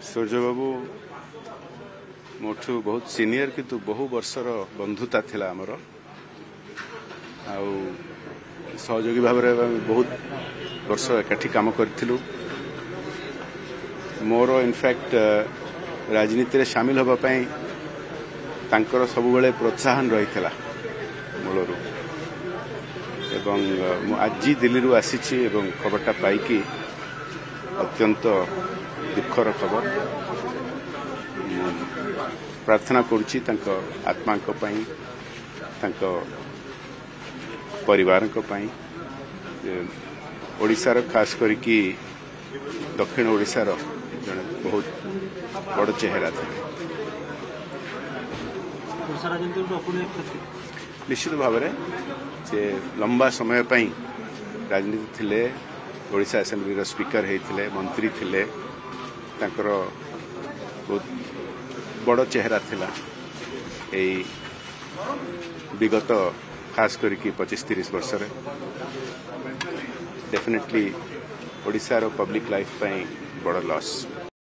सूर्य बाबू मोठू बहुत सीनियर किंतु बहु वर्षर बंधुता थिला आमर सहयोगी भाव बहुत वर्ष एकाठी काम करूँ मोर इनफैक्ट राजनीति रे शामिल होगापाई तांकर सबुबले प्रोत्साहन रही मूलरू एवं आज दिल्ली रू आसी खबरटा पाई अत्यंत दुखर खबर प्रार्थना करुच्ची आत्मा परिवार ओडिशार खास करके दक्षिण ओडिशार जड़े बहुत बड़ चेहरा थे निश्चित भाव से लंबा समय राजनीति थिले ओडिशा असेंबली स्पीकर होते मंत्री थिले तांकर बहुत बड़ चेहरा थिला विगत खास करके 25-30 वर्ष डेफिनेटली ओडिशा रो पब्लिक लाइफ बड़ लॉस।